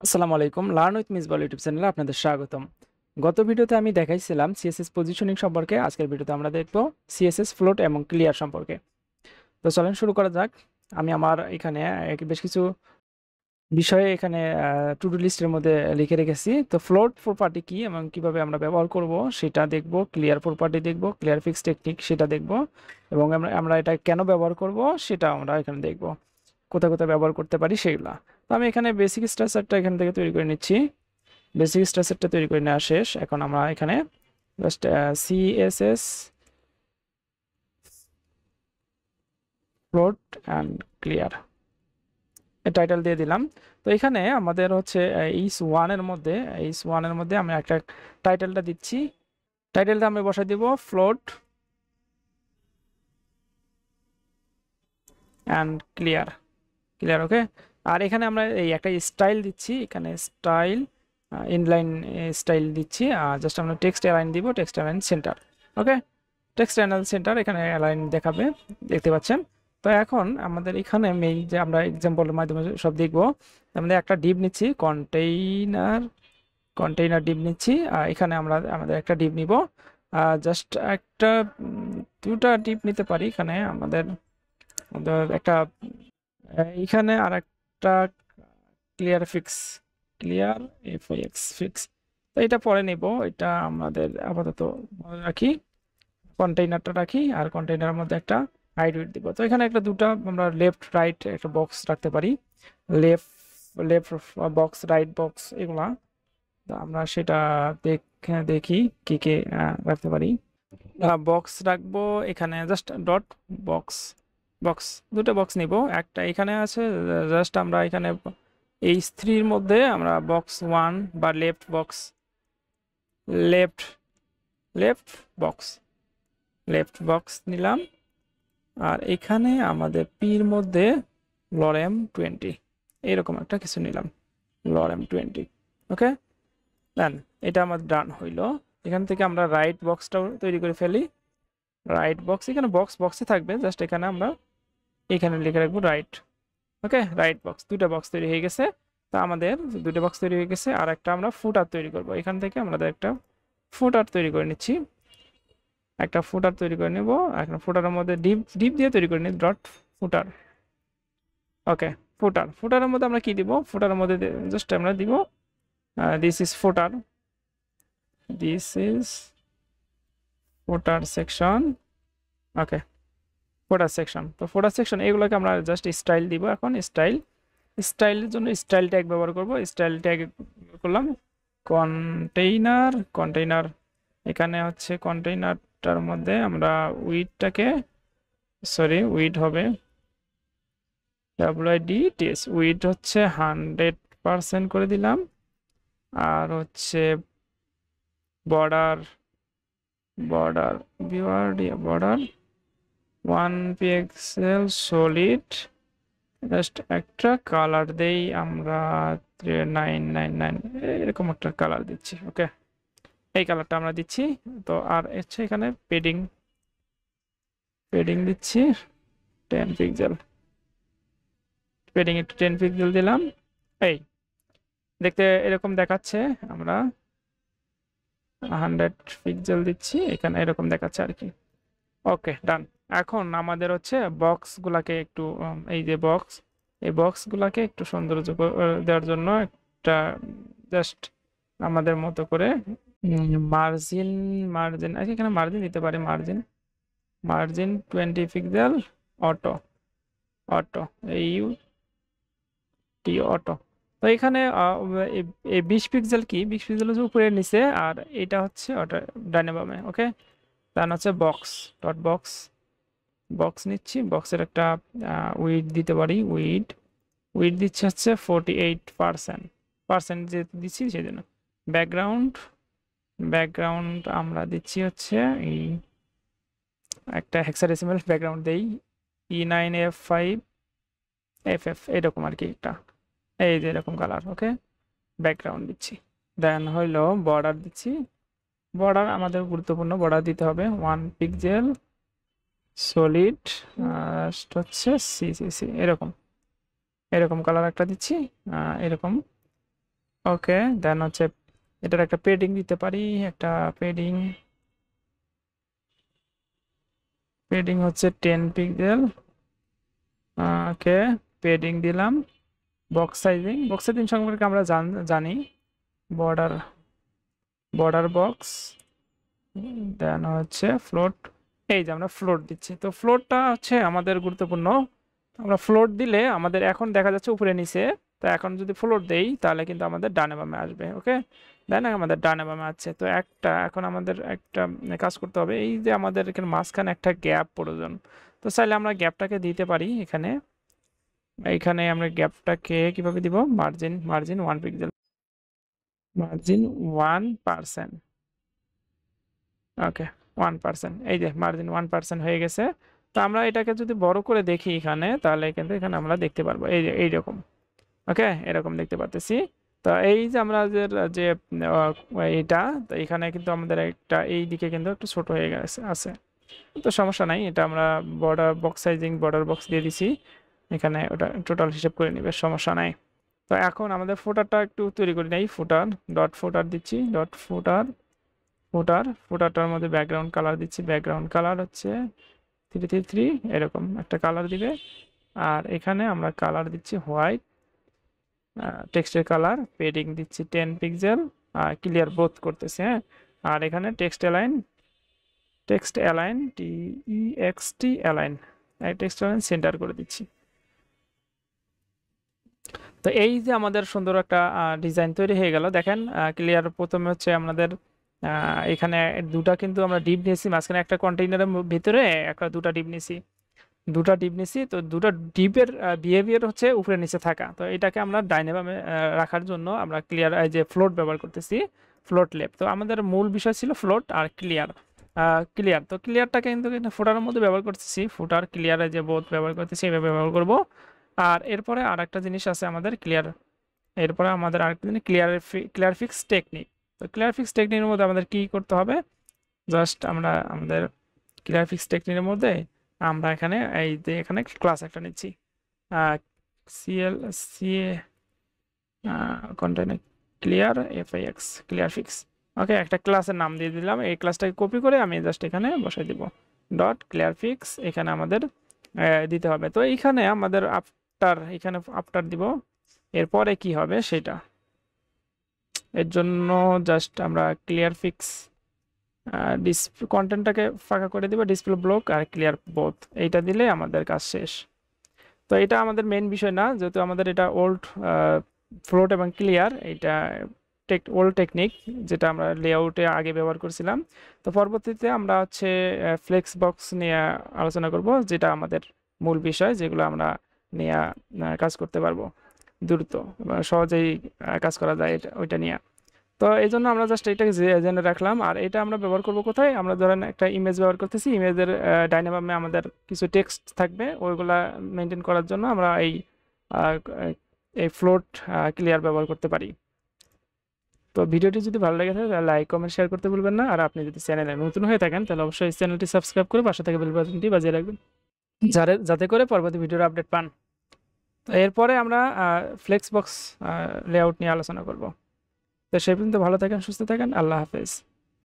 আসসালামু আলাইকুম। Learn with Misbah YouTube চ্যানেলে আপনাদের স্বাগতম। গত ভিডিওতে আমি দেখাইছিলাম সিএসএস পজিশনিং সম্পর্কে। আজকের ভিডিওতে আমরা দেখব সিএসএস ফ্লোট এবং ক্লিয়ার সম্পর্কে। তো চলেন শুরু করা যাক। আমি আমার এখানে বেশ কিছু বিষয়ে এখানে টু ডু লিস্টের মধ্যে লিখে রেখেছি। তো ফ্লোট প্রপার্টি কি এবং কিভাবে আমরা ব্যবহার করব সেটা দেখব, ক্লিয়ার প্রপার্টি দেখব, ক্লিয়ার ফিক্স টেকনিক সেটা দেখব, এবং আমরা এটা কেন ব্যবহার করব সেটা আমরা এখানে দেখব, কোথায় কোথায় ব্যবহার করতে পারি সেগুলা। তো আমি এখানে বেসিক স্ট্রাকচারটা এখান থেকে তৈরি করে নিচ্ছি। বেসিক স্ট্রাকচারটা তৈরি করে নেওয়া শেষ। এখন আমরা এখানে just CSS float and clear title দিয়ে দিলাম। তো এখানে আমাদের হচ্ছে এইচ ওয়ানের মধ্যে আমি একটা টাইটেলটা দিচ্ছি। টাইটেলটা আমি বসাই দিব ফ্লোট অ্যান্ড ক্লিয়ার। ক্লিয়ার, ওকে। আর এখানে আমরা এই একটা স্টাইল দিচ্ছি, এখানে স্টাইল ইনলাইন স্টাইল দিচ্ছি। জাস্ট আমরা টেক্সট অ্যালাইন দিব, টেক্সট অ্যালাইন সেন্টার। ওকে, টেক্সট অ্যালাইন সেন্টার এখানে অ্যালাইন দেখাবে, দেখতে পাচ্ছেন। তো এখন আমাদের এখানে মেইন যে আমরা এক্সাম্পলের মাধ্যমে সব দেখব। আমাদের একটা ডিভ নিচ্ছি, কন্টেইনার ডিভ নিচ্ছি। এখানে আমরা আমাদের একটা ডিভ নিব, জাস্ট একটা দুটা ডিভ নিতে পারি। এখানে আমাদের একটা এইখানে আর একটা clear fix, clear FX fix. তো এটা পরে নিব, এটা আমাদের আপাতত মনে রাখি। কন্টেইনারটা রাখি, আর কন্টেইনারের মধ্যে একটা হাইড উইডথ দিব। তো এখানে একটা দুটা আমরা লেফট রাইট একটা বক্স রাখতে পারি, left left box, right box, এগুলা। তো আমরা সেটা দেখি কি কি রাখতে পারি। বক্স রাখবো এখানে, জাস্ট ডট বক্স, বক্স দুটো বক্স নিব। একটা এখানে আছে, জাস্ট আমরা এখানে এই থ্রির মধ্যে আমরা বক্স ওয়ান বা left box, left left box, left box নিলাম। আর এখানে আমাদের পির মধ্যে লরেম 20 এরকম একটা কিছু নিলাম, লরেম 20। ওকে, দেন এটা আমাদের ডান হইলো। এখান থেকে আমরা রাইট বক্সটাও তৈরি করে ফেলি। রাইট বক্স এখানে বক্স বক্সে থাকবে, জাস্ট এখানে আমরা এখানে লিখে রাখবো রাইট। ওকে, রাইট বক্স, দুটো বক্স তৈরি হয়ে গেছে। তা আমাদের দুটো বক্স তৈরি হয়ে গেছে। আর একটা আমরা ফুটার তৈরি করব, এখান থেকে আমাদের একটা ফুটার তৈরি করে নিচ্ছি। একটা ফুটার তৈরি করে নেব। একটা ফুটারের মধ্যে ডিপ ডিপ দিয়ে তৈরি করে নিই, ডট ফুটার। ওকে, ফুটার, ফুটারের মধ্যে আমরা কি দিব? ফুটারের মধ্যে জাস্ট আমরা দিব this is footer, this is footer section. Okay, footer section. তো ফুটার সেকশন এগুলোকে আমরা জাস্ট স্টাইল দিব। এখন স্টাইলের জন্য স্টাইল ট্যাগ ব্যবহার করব। স্টাইল ট্যাগ করলাম কন্টেইনার। এখানে হচ্ছে কন্টেইনারটার মধ্যে আমরা উইড হবে WIDTS, উইড হচ্ছে 100% করে দিলাম। আর হচ্ছে border, border border 1 pixel solid. Just একটা কালার দেই আমরা, 999 এরকম একটা কালার দিচ্ছি। ওকে, এই কালারটা আমরা দিচ্ছি। তো আর হচ্ছে এখানে পেডিং দিচ্ছি 10 পিক্সেল, পেডিং একটু 10 পিক্সেল দিলাম। এই দেখতে এরকম দেখাচ্ছে। আমরা 100 পিক্সেল দিচ্ছি, এখানে এরকম দেখাচ্ছে আর কি। ওকে, ডান। এখন আমাদের হচ্ছে বক্সগুলাকে একটু এই যে বক্স, এই বক্সগুলাকে একটু সৌন্দর্য দেওয়ার জন্য একটা জাস্ট আমাদের মতো করে মার্জিন, আচ্ছা এখানে মার্জিন দিতে পারি, margin 20 pixel, auto, auto U T auto. তো এখানে এই 20 পিক্সেল কি, 20 পিক্সেল হচ্ছে উপরে নিচে, আর এটা হচ্ছে অটো ডানে বামে। ওকে, তার হচ্ছে বক্স, ডট বক্স, বক্স নিচ্ছি। বক্সের একটা উইড দিতে পারি, উইড দিচ্ছে হচ্ছে 48% যেহেতু দিচ্ছি সেই জন্য। ব্যাকগ্রাউন্ড আমরা দিচ্ছি হচ্ছে এই একটা হেক্সাডেসিমাল ব্যাকগ্রাউন্ড দেই, E9F5FF এরকম আর কি একটা, এই যে এরকম কালার। ওকে, ব্যাকগ্রাউন্ড দিচ্ছি। দেন হইলো বর্ডার দিচ্ছি। বর্ডার আমাদের গুরুত্বপূর্ণ, বর্ডার দিতে হবে 1 পিক্সেল সলিড, হচ্ছে সি এরকম, এরকম কালার একটা দিচ্ছি। এরকম ওকে, দেন হচ্ছে এটার একটা পেডিং দিতে পারি, একটা পেডিং পেডিং হচ্ছে 10 পিক্সেল। ওকে, পেডিং দিলাম। বক্স সাইজিং সম্পর্কে আমরা জানি, বর্ডার বর্ডার বক্স, দেন হচ্ছে ফ্লোট। এই যে আমরা ফ্লোট দিচ্ছি, তো ফ্লোটটা হচ্ছে আমাদের গুরুত্বপূর্ণ। আমরা ফ্লোট দিলে আমাদের এখন দেখা যাচ্ছে উপরে নিচে, তো এখন যদি ফ্লোট দেই তাহলে কিন্তু আমাদের ডানে বামে আসবে। ওকে, দেন আমাদের ডানে বামে আছে। তো এখন আমাদের একটা কাজ করতে হবে, এই যে আমাদের এখানে মাঝখানে একটা গ্যাপ প্রয়োজন। তো চাইলে আমরা গ্যাপটাকে দিতে পারি এখানে। এইখানে আমরা গ্যাপটাকে কিভাবে দিব, মার্জিন মার্জিন 1 পিক্সেল, মার্জিন 1%। ওকে, 1%, এই যে মার্জিন 1% হয়ে গেছে। তো আমরা এটাকে যদি বড় করে দেখি এখানে, তাহলে কিন্তু এখানে আমরা দেখতে পারবো এই যে এইরকম। ওকে, এরকম দেখতে পাচ্ছি। তো এই যে আমরা যে এইটা, তো এখানে কিন্তু আমাদের একটা এই দিকে কিন্তু একটু ছোট হয়ে গেছে আছে। তো সমস্যা নাই, এটা আমরা বর্ডার বক্স দিয়ে দিছি এখানে, ওটা টোটাল হিসেব করে নিবে, সমস্যা নাই। তো এখন আমাদের ফুটারটা একটু তৈরি করে নেই, ফুটার ডট ফুটার দিচ্ছি, ডট ফুটার ফুটারটার মধ্যে ব্যাকগ্রাউন্ড কালার দিচ্ছি, ব্যাকগ্রাউন্ড কালার হচ্ছে 333, এরকম একটা কালার দিবে। আর এখানে আমরা কালার দিচ্ছি হোয়াইট, টেক্সটের কালার, পেডিং দিচ্ছি 10 পিক্সেল, ক্লিয়ার বোথ করতেছে, হ্যাঁ। আর এখানে text align align, text align centre করে দিচ্ছি। তো এই যে আমাদের সুন্দর একটা ডিজাইন তৈরি হয়ে গেল, দেখেন ক্লিয়ার। প্রথমে হচ্ছে আমাদের এখানে দুটা কিন্তু আমরা ডিপ নিয়েছি, মাঝখানে একটা কন্টেইনারের ভিতরে দুটা ডিপ নিয়েছি। তো দুটা ডিপের বিহেভিয়ার হচ্ছে উপরে নিচে থাকা। তো এটাকে আমরা ডাইনামে রাখার জন্য আমরা ক্লিয়ার এই যে ফ্লোট ব্যবহার করতেছি, ফ্লোট লেফট। তো আমাদের মূল বিষয় ছিল ফ্লোট আর ক্লিয়ার। তো ক্লিয়ারটাকে কিন্তু ফুটারের মধ্যে ব্যবহার করতেছি, ফুটার ক্লিয়ারে যে বোথ ব্যবহার করতেছি এইভাবে ব্যবহার করব। আর এরপরে আর একটা জিনিস আছে আমাদের এরপরে আমাদের আরেকটা জিনিস ক্লিয়ার ফিক্স টেকনিক। তো ক্লিয়ার ফিক্স টেকনিকের মধ্যে আমাদের কি করতে হবে, জাস্ট আমরা আমাদের ক্লিয়ার ফিক্স টেকনিকের মধ্যে আমরা এখানে এই যে এখানে ক্লাস একটা নিচ্ছি, CL CA container clear fix. Okay, একটা ক্লাসের নাম দিয়ে দিলাম, এই ক্লাসটাকে কপি করে আমি জাস্ট এখানে বসাই দিব, ডট ক্লিয়ার ফিক্স এখানে আমাদের দিতে হবে। তো এইখানে আমাদের এখানে আফটার দিব, এরপরে কি হবে সেটা, এর জন্য জাস্ট আমরা ক্লিয়ার ফিক্স কন্টেন্টটাকে ফাঁকা করে দিব, ডিসপ্লে ব্লক আর ক্লিয়ার বোথ, এইটা দিলে আমাদের কাজ শেষ। তো এটা আমাদের মেইন বিষয় না, যেহেতু আমাদের এটা ওল্ড ফ্লোট এবং ক্লিয়ার, এটা ওল্ড টেকনিক যেটা আমরা লেআউটে আগে ব্যবহার করছিলাম। তো পরবর্তীতে আমরা হচ্ছে ফ্লেক্স বক্স নিয়ে আলোচনা করব, যেটা আমাদের মূল বিষয়, যেগুলো আমরা নিয়ে কাজ করতে পারবো দ্রুত, সহজেই কাজ করা যায় ওইটা নিয়ে। তো এই জন্য আমরা জাস্ট এটাকে জেনে রাখলাম। আর এটা আমরা ব্যবহার করব কোথায়, আমরা ধরেন একটা ইমেজ ব্যবহার করতেছি, ইমেজের ডাইনামামে আমাদের কিছু টেক্সট থাকবে, ওইগুলা মেনটেন করার জন্য আমরা আহ, এই ফ্লোট ক্লিয়ার ব্যবহার করতে পারি। তো ভিডিওটি যদি ভালো লেগে থাকে তাহলে লাইক কমেন্ট শেয়ার করতে ভুলবেন না। আর আপনি যদি চ্যানেলে নতুন হয়ে থাকেন তাহলে অবশ্যই চ্যানেলটি সাবস্ক্রাইব করে পাশে থেকে বেল বাটনটি বাজিয়ে রাখবেন, যাতে করে পরবর্তী ভিডিওর আপডেট পান। তো এরপরে আমরা ফ্লেক্স বক্স লেআউট নিয়ে আলোচনা করব। তো সেই পর্যন্ত ভালো থাকেন, সুস্থ থাকেন, আল্লাহ হাফেজ।